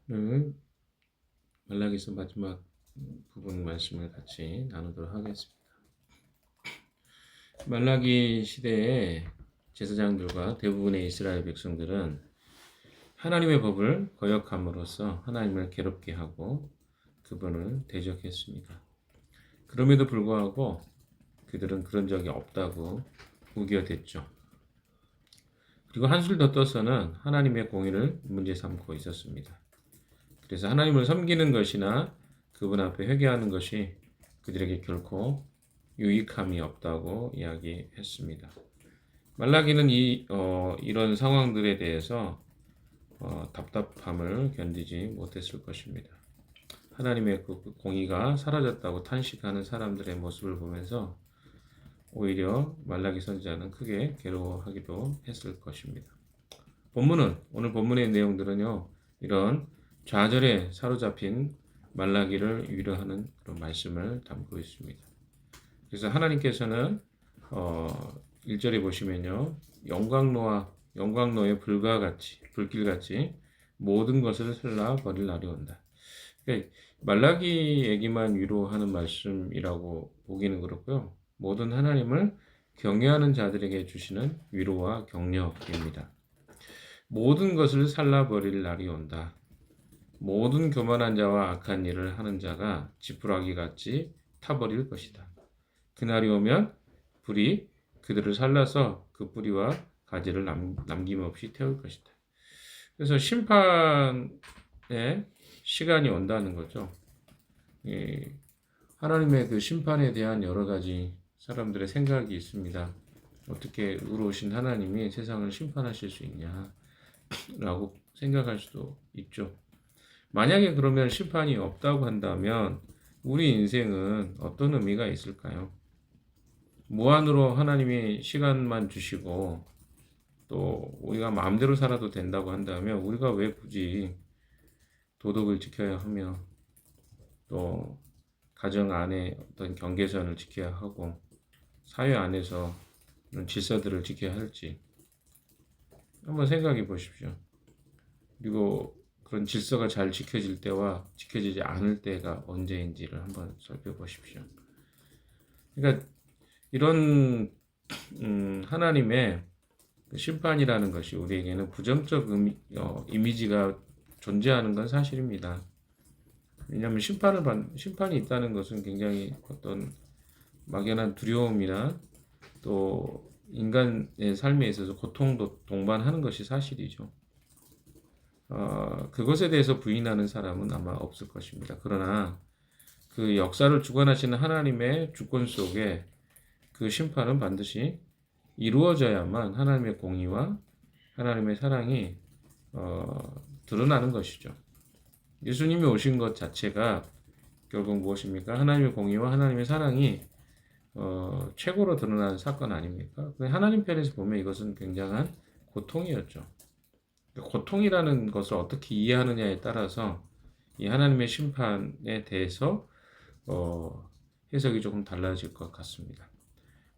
오늘 말라기서 마지막 부분 말씀을 같이 나누도록 하겠습니다. 말라기 시대에 제사장들과 대부분의 이스라엘 백성들은 하나님의 법을 거역함으로써 하나님을 괴롭게 하고 그분을 대적했습니다. 그럼에도 불구하고 그들은 그런 적이 없다고 우겨댔죠. 그리고 한술 더 떠서는 하나님의 공의를 문제 삼고 있었습니다. 그래서 하나님을 섬기는 것이나 그분 앞에 회개하는 것이 그들에게 결코 유익함이 없다고 이야기했습니다. 말라기는 이런 상황들에 대해서 답답함을 견디지 못했을 것입니다. 하나님의 그 공의가 사라졌다고 탄식하는 사람들의 모습을 보면서 오히려 말라기 선지자는 크게 괴로워하기도 했을 것입니다. 오늘 본문의 내용들은요, 이런 좌절에 사로잡힌 말라기를 위로하는 그런 말씀을 담고 있습니다. 그래서 하나님께서는 1절에 보시면요, 영광로의 불길같이 모든 것을 셀라 버릴 날이 온다. 그러니까 말라기에게만 위로하는 말씀이라고 보기는 그렇고요. 모든 하나님을 경외하는 자들에게 주시는 위로와 격려입니다. 모든 것을 살라버릴 날이 온다. 모든 교만한 자와 악한 일을 하는 자가 지푸라기 같이 타버릴 것이다. 그날이 오면 불이 그들을 살라서 그 뿌리와 가지를 남김없이 태울 것이다. 그래서 심판의 시간이 온다는 거죠. 하나님의 그 심판에 대한 여러 가지 사람들의 생각이 있습니다. 어떻게 의로우신 하나님이 세상을 심판하실 수 있냐라고 생각할 수도 있죠. 만약에 그러면 심판이 없다고 한다면 우리 인생은 어떤 의미가 있을까요? 무한으로 하나님이 시간만 주시고 또 우리가 마음대로 살아도 된다고 한다면 우리가 왜 굳이 도덕을 지켜야 하며 또 가정 안에 어떤 경계선을 지켜야 하고 사회 안에서 이런 질서들을 지켜야 할지 한번 생각해 보십시오. 그리고 그런 질서가 잘 지켜질 때와 지켜지지 않을 때가 언제인지를 한번 살펴보십시오. 그러니까 이런 하나님의 심판이라는 것이 우리에게는 부정적 이미지가 존재하는 건 사실입니다. 왜냐하면 심판이 있다는 것은 굉장히 어떤 막연한 두려움이나 또 인간의 삶에 있어서 고통도 동반하는 것이 사실이죠. 그것에 대해서 부인하는 사람은 아마 없을 것입니다. 그러나 그 역사를 주관하시는 하나님의 주권 속에 그 심판은 반드시 이루어져야만 하나님의 공의와 하나님의 사랑이 드러나는 것이죠. 예수님이 오신 것 자체가 결국 무엇입니까? 하나님의 공의와 하나님의 사랑이 최고로 드러나는 사건 아닙니까? 하나님 편에서 보면 이것은 굉장한 고통이었죠. 고통이라는 것을 어떻게 이해하느냐에 따라서 이 하나님의 심판에 대해서 해석이 조금 달라질 것 같습니다.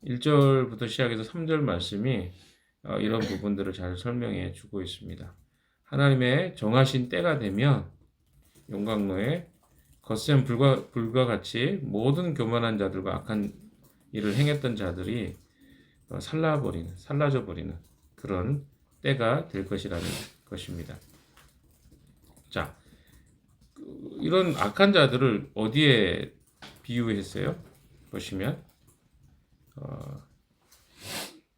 1절부터 시작해서 3절 말씀이 이런 부분들을 잘 설명해 주고 있습니다. 하나님의 정하신 때가 되면 용광로에 거센 불과 같이 모든 교만한 자들과 악한 일을 행했던 자들이 살라져 버리는 그런 때가 될 것이라는 것입니다. 자, 이런 악한 자들을 어디에 비유했어요? 보시면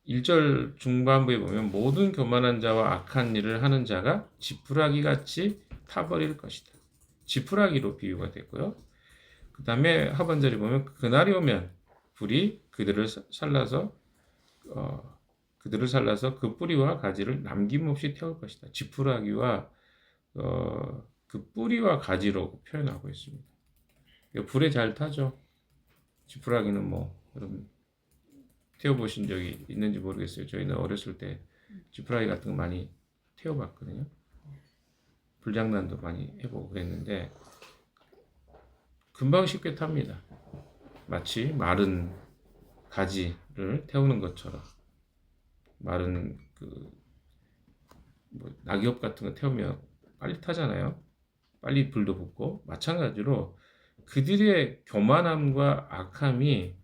1절 중반부에 보면 모든 교만한 자와 악한 일을 하는 자가 지푸라기 같이 타버릴 것이다. 지푸라기로 비유가 됐고요. 그 다음에 하반절에 보면 그날이 오면 불이 그들을 살라서 그 뿌리와 가지를 남김없이 태울 것이다. 지푸라기와 그 뿌리와 가지로 표현하고 있습니다. 불에 잘 타죠. 지푸라기는 뭐 여러분 태워보신 적이 있는지 모르겠어요. 저희는 어렸을 때 지푸라기 같은 거 많이 태워봤거든요. 불장난도 많이 해보고 그랬는데 금방 쉽게 탑니다. 마치 마른 가지를 태우는 것처럼 마른 낙엽 같은 거 태우면 빨리 타잖아요. 빨리 불도 붙고, 마찬가지로 그들의 교만함과 악함이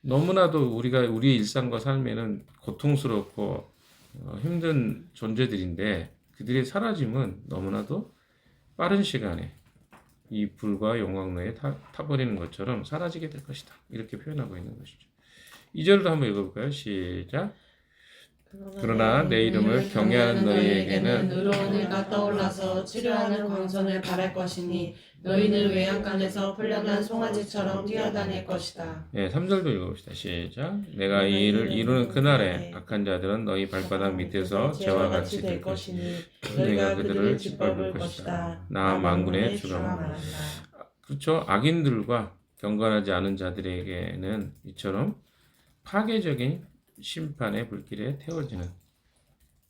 너무나도 우리의 일상과 삶에는 고통스럽고 힘든 존재들인데, 그들의 사라짐은 너무나도 빠른 시간에 이 불과 용광로에 타버리는 것처럼 사라지게 될 것이다. 이렇게 표현하고 있는 것이죠. 2절도 한번 읽어볼까요? 시작. 그러나 내 이름을 경외하는 너희에게는 의로운 해가 떠올라서 치료하는 광선을 발할 것이니 너희는 외양간에서 풀려난 송아지처럼 뛰어다닐 것이다. 네, 3절도 읽어봅시다. 시작. 내가 이 일을 이루는 그날에 악한 자들은 너희 발바닥 밑에서 재와 같이 될 것이니 내가 그들을 짓밟을 것이다. 나 만군의 주가 말한다. 그렇죠. 악인들과 경건하지 않은 자들에게는 이처럼 파괴적인 심판의 불길에 태워지는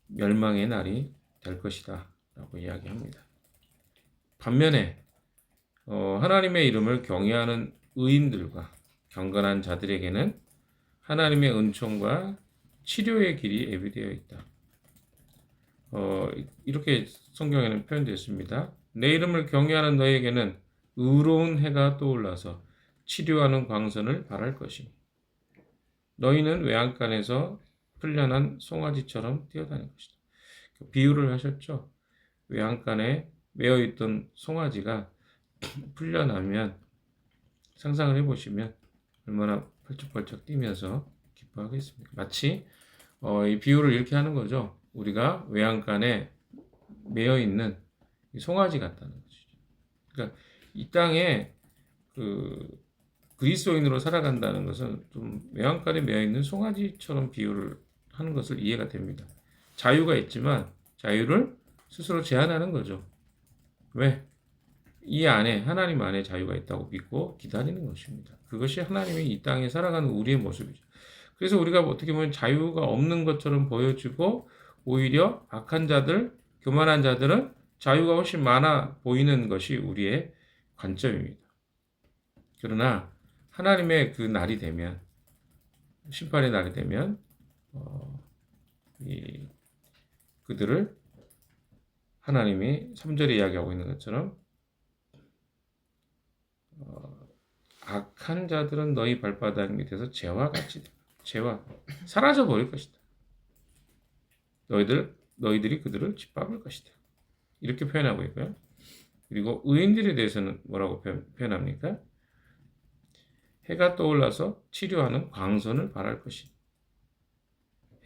멸망의 날이 될 것이다 라고 이야기합니다. 반면에 하나님의 이름을 경외하는 의인들과 경건한 자들에게는 하나님의 은총과 치료의 길이 예비되어 있다. 이렇게 성경에는 표현되어 있습니다. 내 이름을 경외하는 너에게는 의로운 해가 떠올라서 치료하는 광선을 발할 것이니 너희는 외양간에서 풀려난 송아지처럼 뛰어다닐 것이다. 비유를 하셨죠. 외양간에 매어있던 송아지가 풀려나면 상상을 해보시면 얼마나 펄쩍펄쩍 뛰면서 기뻐하겠습니까? 마치 이 비유를 이렇게 하는 거죠. 우리가 외양간에 매어있는 송아지 같다는 것이죠. 그러니까 이 땅에 그리스도인으로 살아간다는 것은 좀 외양간에 매어있는 송아지처럼 비유를 하는 것을 이해가 됩니다. 자유가 있지만 자유를 스스로 제한하는 거죠. 왜? 이 안에 하나님 안에 자유가 있다고 믿고 기다리는 것입니다. 그것이 하나님이 이 땅에 살아가는 우리의 모습이죠. 그래서 우리가 어떻게 보면 자유가 없는 것처럼 보여지고 오히려 악한 자들, 교만한 자들은 자유가 훨씬 많아 보이는 것이 우리의 관점입니다. 그러나 하나님의 그 날이 되면, 심판의 날이 되면 그들을 하나님이 3절에 이야기하고 있는 것처럼 악한 자들은 너희 발바닥 밑에서 재와 같이 사라져 버릴 것이다. 너희들이 그들을 짓밟을 것이다. 이렇게 표현하고 있고요. 그리고 의인들에 대해서는 뭐라고 표현합니까? 해가 떠올라서 치료하는 광선을 발할 것이다.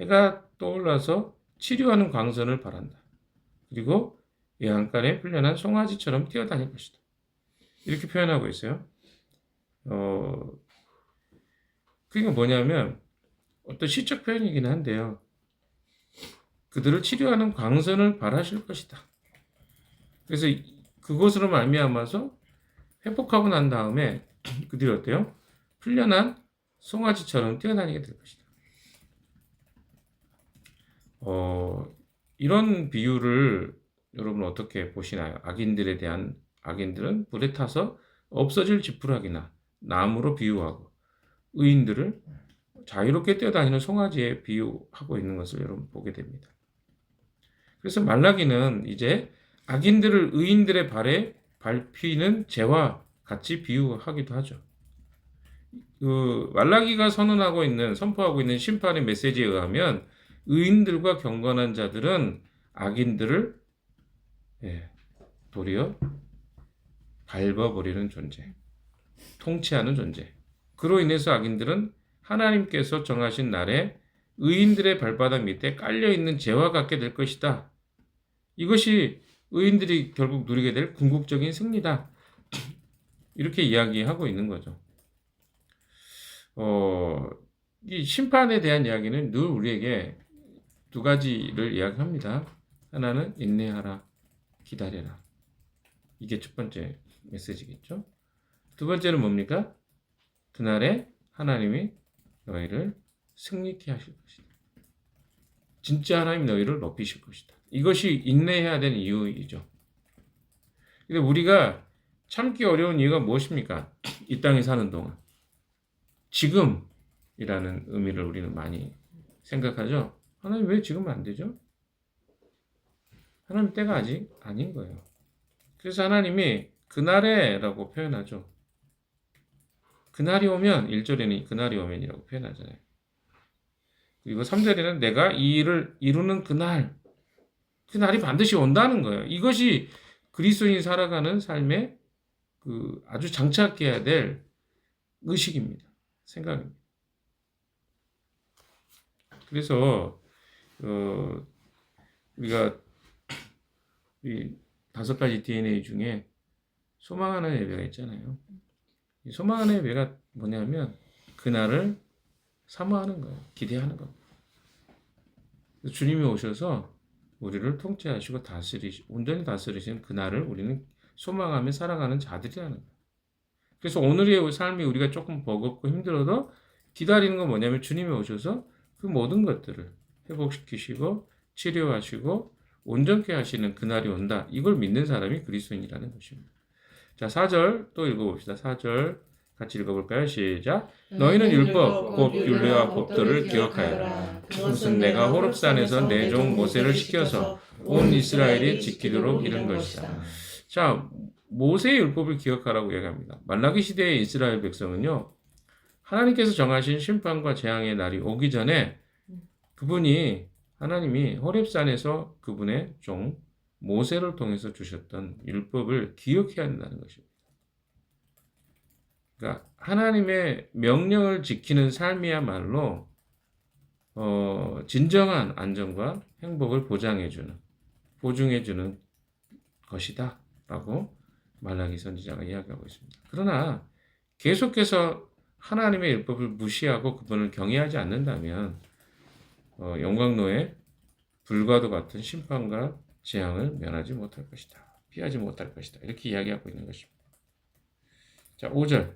해가 떠올라서 치료하는 광선을 발한다. 그리고 외양간에 풀려난 송아지처럼 뛰어다닐 것이다. 이렇게 표현하고 있어요. 그게 뭐냐면 어떤 시적 표현이긴 한데요. 그들을 치료하는 광선을 발하실 것이다. 그래서 그것으로 말미암아서 회복하고 난 다음에 그들이 어때요? 풀려난 송아지처럼 뛰어다니게 될 것이다. 이런 비유를 여러분 어떻게 보시나요? 악인들은 불에 타서 없어질 지푸라기나 나무로 비유하고 의인들을 자유롭게 뛰어다니는 송아지에 비유하고 있는 것을 여러분 보게 됩니다. 그래서 말라기는 이제 악인들을 의인들의 발에 밟히는 재와 같이 비유하기도 하죠. 말라기가 선포하고 있는 심판의 메시지에 의하면 의인들과 경건한 자들은 악인들을 도리어 밟아버리는 존재, 통치하는 존재. 그로 인해서 악인들은 하나님께서 정하신 날에 의인들의 발바닥 밑에 깔려있는 재와 같게 될 것이다. 이것이 의인들이 결국 누리게 될 궁극적인 승리다. 이렇게 이야기하고 있는 거죠. 이 심판에 대한 이야기는 늘 우리에게 두 가지를 이야기합니다. 하나는 인내하라, 기다려라. 이게 첫 번째 메시지겠죠. 두 번째는 뭡니까? 그날에 하나님이 너희를 승리케 하실 것이다. 진짜 하나님 너희를 높이실 것이다. 이것이 인내해야 되는 이유이죠. 근데 우리가 참기 어려운 이유가 무엇입니까? 이 땅에 사는 동안. 지금이라는 의미를 우리는 많이 생각하죠. 하나님 왜 지금 안 되죠? 하나님 때가 아직 아닌 거예요. 그래서 하나님이 그날에라고 표현하죠. 그날이 오면 1절에는 그날이 오면이라고 표현하잖아요. 그리고 3절에는 내가 이 일을 이루는 그날이 반드시 온다는 거예요. 이것이 그리스도인이 살아가는 삶의 그 아주 장착해야 될 의식입니다. 생각입니다. 그래서 우리가 이 5가지 DNA 중에 소망하는 예배가 있잖아요. 이 소망하는 예배가 뭐냐면 그날을 사모하는 거예요. 기대하는 겁니다. 주님이 오셔서 우리를 통치하시고 온전히 다스리시는 그날을 우리는 소망하며 살아가는 자들이라는 거예요. 그래서 오늘의 삶이 우리가 조금 버겁고 힘들어도 기다리는 건 뭐냐면 주님이 오셔서 그 모든 것들을 회복시키시고 치료하시고 온전케 하시는 그날이 온다. 이걸 믿는 사람이 그리스도인이라는 것입니다. 자, 4절 또 읽어봅시다. 4절 같이 읽어볼까요? 시작. 너희는 율법, 곧 율례와 법도를 기억하여라. 그것은 내가 호렙산에서 내 종 모세를 시켜서 온 이스라엘이 지키도록 이른 것이다. 자, 모세의 율법을 기억하라고 얘기합니다. 말라기 시대의 이스라엘 백성은요, 하나님께서 정하신 심판과 재앙의 날이 오기 전에 하나님이 호렙산에서 그분의 종 모세를 통해서 주셨던 율법을 기억해야 한다는 것입니다. 그러니까 하나님의 명령을 지키는 삶이야말로 진정한 안정과 행복을 보증해주는 것이다 라고 말라기 선지자가 이야기하고 있습니다. 그러나 계속해서 하나님의 율법을 무시하고 그분을 경외하지 않는다면 영광로의 불과도 같은 심판과 재앙을 면하지 못할 것이다. 피하지 못할 것이다. 이렇게 이야기하고 있는 것입니다. 자, 5절,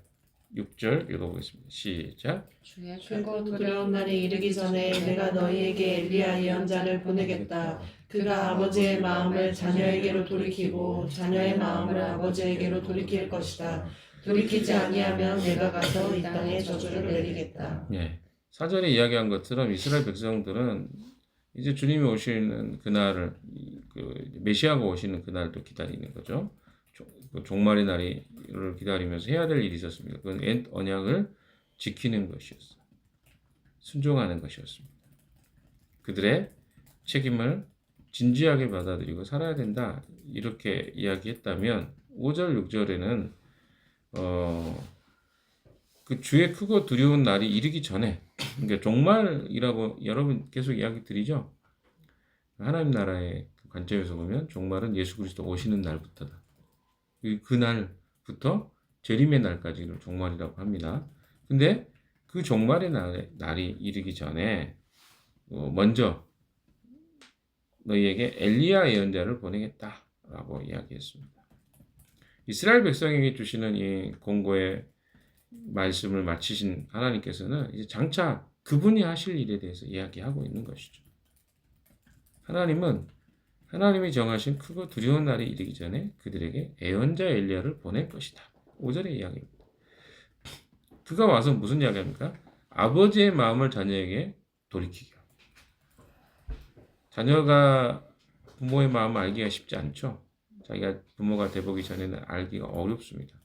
6절 읽어보겠습니다. 시작. 주의 크고 두려운 날이 이르기 전에 내가 너희에게 엘리야 예언자를 보내겠다. 그가 아버지의 마음을 자녀에게로 돌이키고 자녀의 마음을 아버지에게로 돌이킬 것이다. 돌이키지 아니하면 내가 가서 이 땅에 저주를 내리겠다. 예. 사전에 이야기한 것처럼 이스라엘 백성들은 이제 주님이 오시는 그날을 메시아가 오시는 그날도 기다리는 거죠. 종말의 날을 기다리면서 해야 될 일이 있었습니다. 그건 옛 언약을 지키는 것이었어요. 순종하는 것이었습니다. 그들의 책임을 진지하게 받아들이고 살아야 된다. 이렇게 이야기했다면 5절, 6절에는 그 주의 크고 두려운 날이 이르기 전에, 그러니까 종말이라고 여러분 계속 이야기 드리죠. 하나님 나라의 관점에서 보면 종말은 예수 그리스도 오시는 날부터다. 그 날부터 재림의 날까지를 종말이라고 합니다. 근데 그 종말의 날이 이르기 전에 먼저 너희에게 엘리야 예언자를 보내겠다라고 이야기했습니다. 이스라엘 백성에게 주시는 이 공고의 말씀을 마치신 하나님께서는 이제 장차 그분이 하실 일에 대해서 이야기하고 있는 것이죠. 하나님이 정하신 크고 두려운 날이 이르기 전에 그들에게 예언자 엘리야를 보낼 것이다. 5절의 이야기입니다. 그가 와서 무슨 이야기합니까? 아버지의 마음을 자녀에게 돌이키게 합니다. 자녀가 부모의 마음을 알기가 쉽지 않죠. 자기가 부모가 돼보기 전에는 알기가 어렵습니다.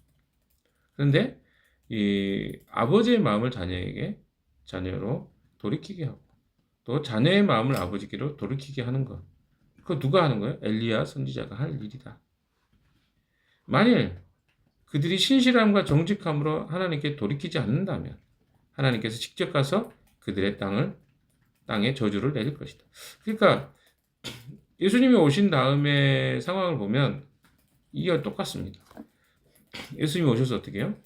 그런데 이 아버지의 마음을 자녀로 돌이키게 하고 또 자녀의 마음을 아버지께로 돌이키게 하는 것. 그거 누가 하는 거예요? 엘리야 선지자가 할 일이다. 만일 그들이 신실함과 정직함으로 하나님께 돌이키지 않는다면 하나님께서 직접 가서 그들의 땅에 저주를 내릴 것이다. 그러니까 예수님이 오신 다음의 상황을 보면 이게 똑같습니다. 예수님이 오셔서 어떻게 해요?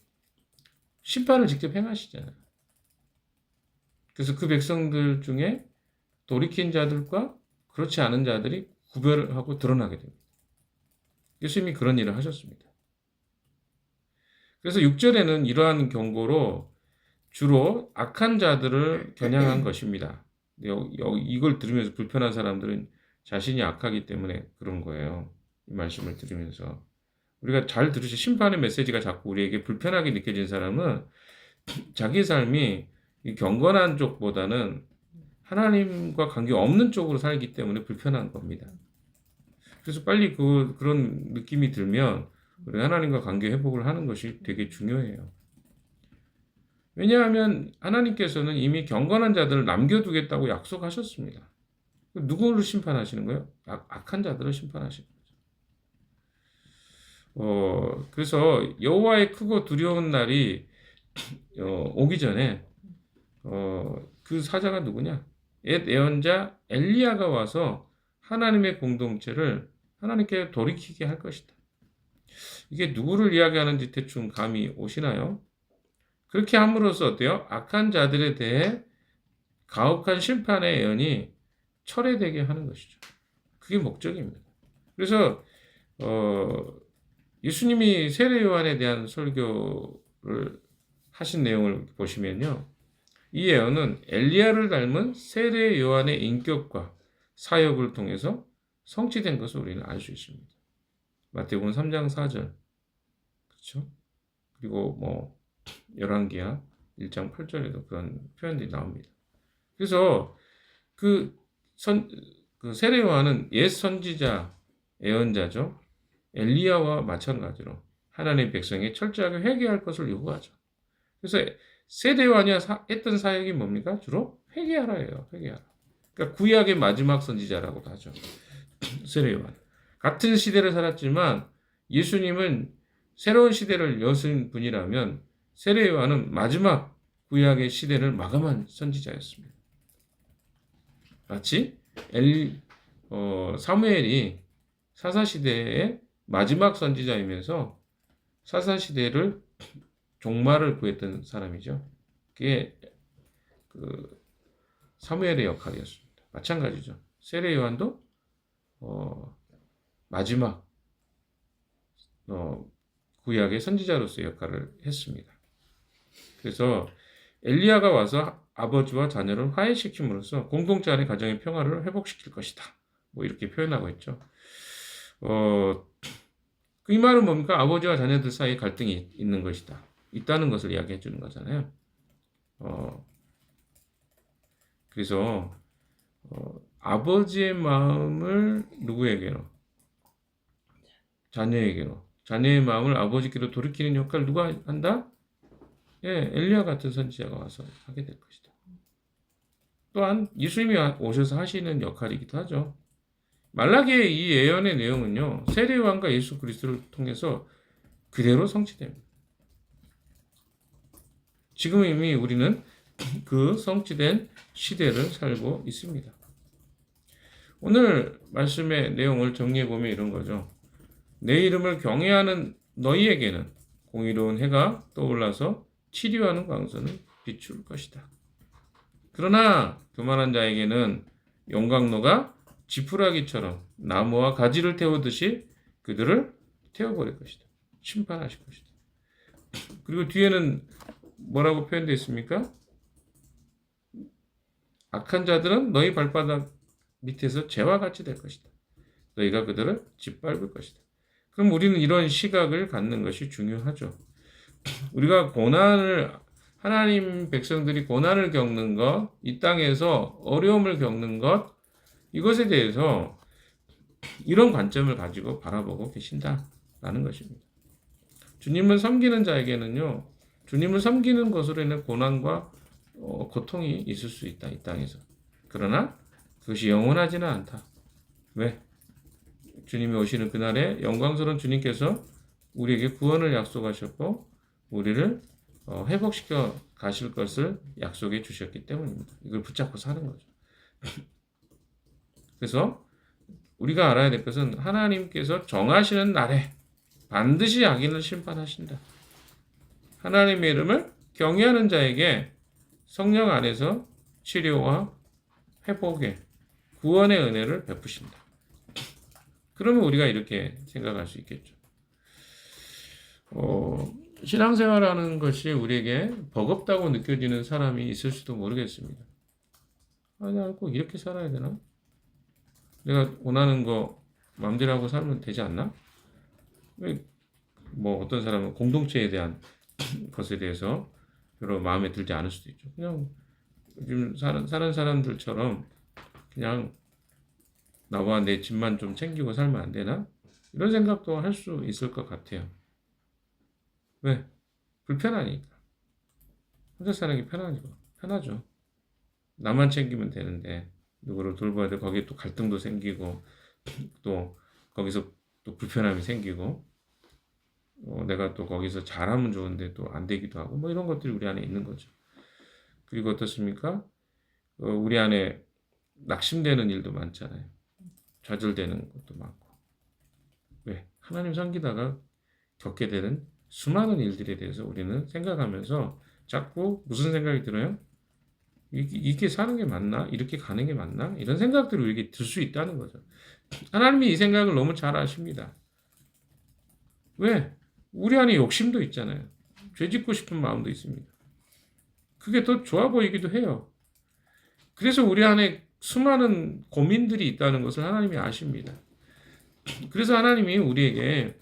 심판을 직접 행하시잖아요. 그래서 그 백성들 중에 돌이킨 자들과 그렇지 않은 자들이 구별을 하고 드러나게 됩니다. 예수님이 그런 일을 하셨습니다. 그래서 6절에는 이러한 경고로 주로 악한 자들을 겨냥한 것입니다. 이걸 들으면서 불편한 사람들은 자신이 악하기 때문에 그런 거예요. 이 말씀을 들으면서. 우리가 잘 들으시 심판의 메시지가 자꾸 우리에게 불편하게 느껴진 사람은 자기 삶이 경건한 쪽보다는 하나님과 관계 없는 쪽으로 살기 때문에 불편한 겁니다. 그래서 빨리 그런 느낌이 들면 우리 하나님과 관계 회복을 하는 것이 되게 중요해요. 왜냐하면 하나님께서는 이미 경건한 자들을 남겨두겠다고 약속하셨습니다. 누구를 심판하시는 거예요? 악한 자들을 심판하시는 거죠. 그래서 여호와의 크고 두려운 날이 오기 전에 그 사자가 누구냐? 옛 예언자 엘리야가 와서 하나님의 공동체를 하나님께 돌이키게 할 것이다. 이게 누구를 이야기하는지 대충 감이 오시나요? 그렇게 함으로써 어때요? 악한 자들에 대해 가혹한 심판의 예언이 철회되게 하는 것이죠. 그게 목적입니다. 그래서 예수님이 세례 요한에 대한 설교를 하신 내용을 보시면요. 이 예언은 엘리야를 닮은 세례 요한의 인격과 사역을 통해서 성취된 것을 우리는 알 수 있습니다. 마태복음 3장 4절. 그렇죠? 그리고 뭐 열왕기하 1장 8절에도 그런 표현들이 나옵니다. 그래서 그 세례 요한은 옛 선지자 예언자죠. 엘리야와 마찬가지로 하나님의 백성이 철저하게 회개할 것을 요구하죠. 그래서 세례 요한이 했던 사역이 뭡니까? 주로 회개하라예요. 회개하라. 그러니까 구약의 마지막 선지자라고도 하죠. 세례 요한. 같은 시대를 살았지만 예수님은 새로운 시대를 여신 분이라면 세례 요한은 마지막 구약의 시대를 마감한 선지자였습니다. 마치 사무엘이 사사시대의 마지막 선지자이면서 사사시대를 종말을 구했던 사람이죠. 그게 사무엘의 역할이었습니다. 마찬가지죠. 세례 요한도 마지막 구약의 선지자로서의 역할을 했습니다. 그래서 엘리야가 와서 아버지와 자녀를 화해시킴으로써 공동체 안의 가정의 평화를 회복시킬 것이다. 뭐 이렇게 표현하고 있죠. 이 말은 뭡니까? 아버지와 자녀들 사이에 갈등이 있는 것이다. 있다는 것을 이야기해 주는 거잖아요. 그래서 아버지의 마음을 누구에게로? 자녀에게로. 자녀의 마음을 아버지께로 돌이키는 역할을 누가 한다? 예, 엘리야 같은 선지자가 와서 하게 될 것이다. 또한 예수님이 오셔서 하시는 역할이기도 하죠. 말라기의 이 예언의 내용은요, 세례 요한과 예수 그리스도를 통해서 그대로 성취됩니다. 지금 이미 우리는 그 성취된 시대를 살고 있습니다. 오늘 말씀의 내용을 정리해 보면 이런 거죠. 내 이름을 경외하는 너희에게는 공의로운 해가 떠올라서 치료하는 광선을 비출 것이다. 그러나 교만한 자에게는 용광로가 지푸라기처럼 나무와 가지를 태우듯이 그들을 태워버릴 것이다. 심판하실 것이다. 그리고 뒤에는 뭐라고 표현되어 있습니까? 악한 자들은 너희 발바닥 밑에서 재와 같이 될 것이다. 너희가 그들을 짓밟을 것이다. 그럼 우리는 이런 시각을 갖는 것이 중요하죠. 우리가 하나님 백성들이 고난을 겪는 것, 이 땅에서 어려움을 겪는 것, 이것에 대해서 이런 관점을 가지고 바라보고 계신다라는 것입니다. 주님을 섬기는 자에게는요, 주님을 섬기는 것으로 인해 고난과 고통이 있을 수 있다, 이 땅에서. 그러나 그것이 영원하지는 않다. 왜? 주님이 오시는 그날에 영광스러운 주님께서 우리에게 구원을 약속하셨고 우리를 회복시켜 가실 것을 약속해 주셨기 때문입니다. 이걸 붙잡고 사는 거죠. 그래서 우리가 알아야 될 것은 하나님께서 정하시는 날에 반드시 악인을 심판하신다. 하나님의 이름을 경외하는 자에게 성령 안에서 치료와 회복의 구원의 은혜를 베푸신다. 그러면 우리가 이렇게 생각할 수 있겠죠. 신앙생활하는 것이 우리에게 버겁다고 느껴지는 사람이 있을 수도 모르겠습니다. 나 꼭 이렇게 살아야 되나? 내가 원하는 거 마음대로 하고 살면 되지 않나? 뭐 어떤 사람은 공동체에 대한 것에 대해서 별로 마음에 들지 않을 수도 있죠. 그냥 요즘 사는 사람들처럼 그냥 나와 내 집만 좀 챙기고 살면 안 되나? 이런 생각도 할 수 있을 것 같아요. 왜? 불편하니까. 혼자 사는 게 편하죠. 나만 챙기면 되는데 누구를 돌봐야 돼. 거기에 또 갈등도 생기고 또 거기서 또 불편함이 생기고 내가 또 거기서 잘하면 좋은데 또 안 되기도 하고 뭐 이런 것들이 우리 안에 있는 거죠. 그리고 어떻습니까? 우리 안에 낙심되는 일도 많잖아요. 좌절되는 것도 많고. 왜? 하나님 섬기다가 겪게 되는 수많은 일들에 대해서 우리는 생각하면서 자꾸 무슨 생각이 들어요? 이게 사는 게 맞나? 이렇게 가는 게 맞나? 이런 생각들이 우리에게 들 수 있다는 거죠. 하나님이 이 생각을 너무 잘 아십니다. 왜? 우리 안에 욕심도 있잖아요. 죄 짓고 싶은 마음도 있습니다. 그게 더 좋아 보이기도 해요. 그래서 우리 안에 수많은 고민들이 있다는 것을 하나님이 아십니다. 그래서 하나님이 우리에게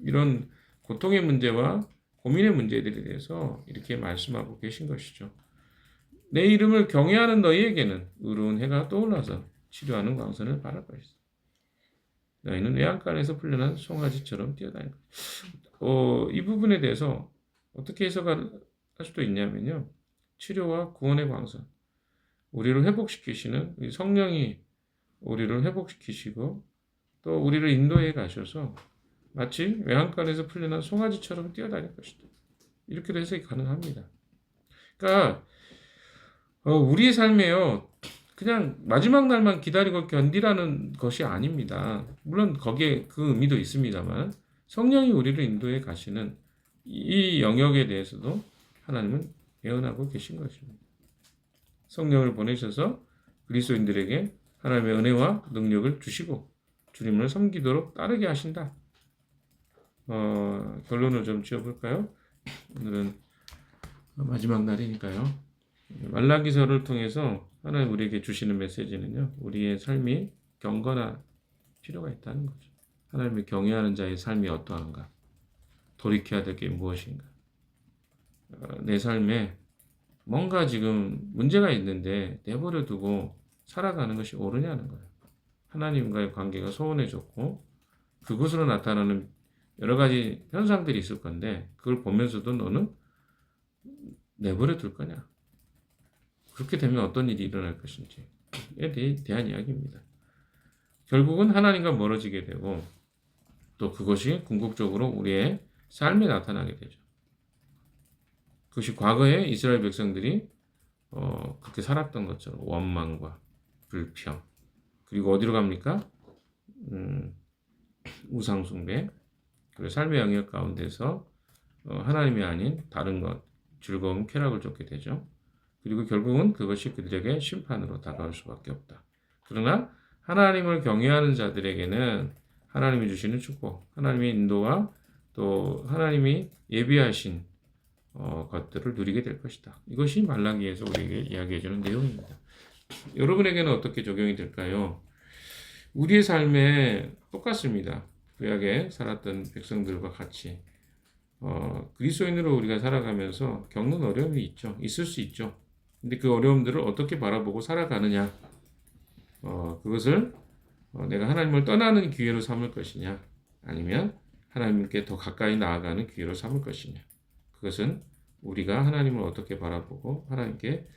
이런 고통의 문제와 고민의 문제들에 대해서 이렇게 말씀하고 계신 것이죠. 내 이름을 경외하는 너희에게는 의로운 해가 떠올라서 치료하는 광선을 바랄 것이다. 너희는 외양간에서 풀려난 송아지처럼 뛰어다닐 것이다. 이 부분에 대해서 어떻게 해석할 수도 있냐면요. 치료와 구원의 광선. 우리를 회복시키시는 성령이 우리를 회복시키시고 또 우리를 인도해 가셔서 마치 외양간에서 풀려난 송아지처럼 뛰어다닐 것이다. 이렇게도 해석이 가능합니다. 그러니까 우리의 삶에요. 그냥 마지막 날만 기다리고 견디라는 것이 아닙니다. 물론 거기에 그 의미도 있습니다만 성령이 우리를 인도해 가시는 이 영역에 대해서도 하나님은 예언하고 계신 것입니다. 성령을 보내셔서 그리스도인들에게 하나님의 은혜와 능력을 주시고 주님을 섬기도록 따르게 하신다. 결론을 좀 지어볼까요? 오늘은 마지막 날이니까요. 말라기서를 통해서 하나님 우리에게 주시는 메시지는요. 우리의 삶이 경건할 필요가 있다는 거죠. 하나님을 경외하는 자의 삶이 어떠한가? 돌이켜야 될 게 무엇인가? 내 삶에 뭔가 지금 문제가 있는데 내버려 두고 살아가는 것이 옳으냐는 거예요. 하나님과의 관계가 소원해졌고 그것으로 나타나는 여러 가지 현상들이 있을 건데 그걸 보면서도 너는 내버려 둘 거냐? 그렇게 되면 어떤 일이 일어날 것인지에 대한 이야기입니다. 결국은 하나님과 멀어지게 되고 또 그것이 궁극적으로 우리의 삶에 나타나게 되죠. 그것이 과거에 이스라엘 백성들이 그렇게 살았던 것처럼 원망과 불평 그리고 어디로 갑니까? 우상숭배 그리고 삶의 영역 가운데서 하나님이 아닌 다른 것 즐거움 쾌락을 쫓게 되죠. 그리고 결국은 그것이 그들에게 심판으로 다가올 수밖에 없다. 그러나 하나님을 경외하는 자들에게는 하나님이 주시는 축복, 하나님의 인도와 또 하나님이 예비하신 것들을 누리게 될 것이다. 이것이 말라기에서 우리에게 이야기해주는 내용입니다. 여러분에게는 어떻게 적용이 될까요? 우리의 삶에 똑같습니다. 구약에 살았던 백성들과 같이 그리스도인으로 우리가 살아가면서 겪는 어려움이 있죠. 있을 수 있죠. 근데 그 어려움들을 어떻게 바라보고 살아가느냐, 그것을 내가 하나님을 떠나는 기회로 삼을 것이냐, 아니면 하나님께 더 가까이 나아가는 기회로 삼을 것이냐. 그것은 우리가 하나님을 어떻게 바라보고 하나님께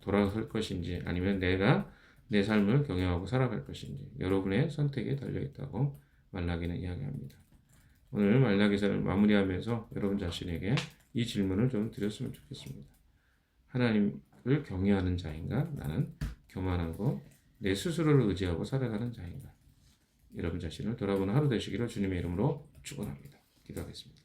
돌아설 것인지, 아니면 내가 내 삶을 경영하고 살아갈 것인지, 여러분의 선택에 달려있다고 말라기는 이야기합니다. 오늘 말라기서를 마무리하면서 여러분 자신에게 이 질문을 좀 드렸으면 좋겠습니다. 하나님을 경외하는 자인가? 나는 교만하고 내 스스로를 의지하고 살아가는 자인가? 여러분 자신을 돌아보는 하루 되시기를 주님의 이름으로 축원합니다. 기도하겠습니다.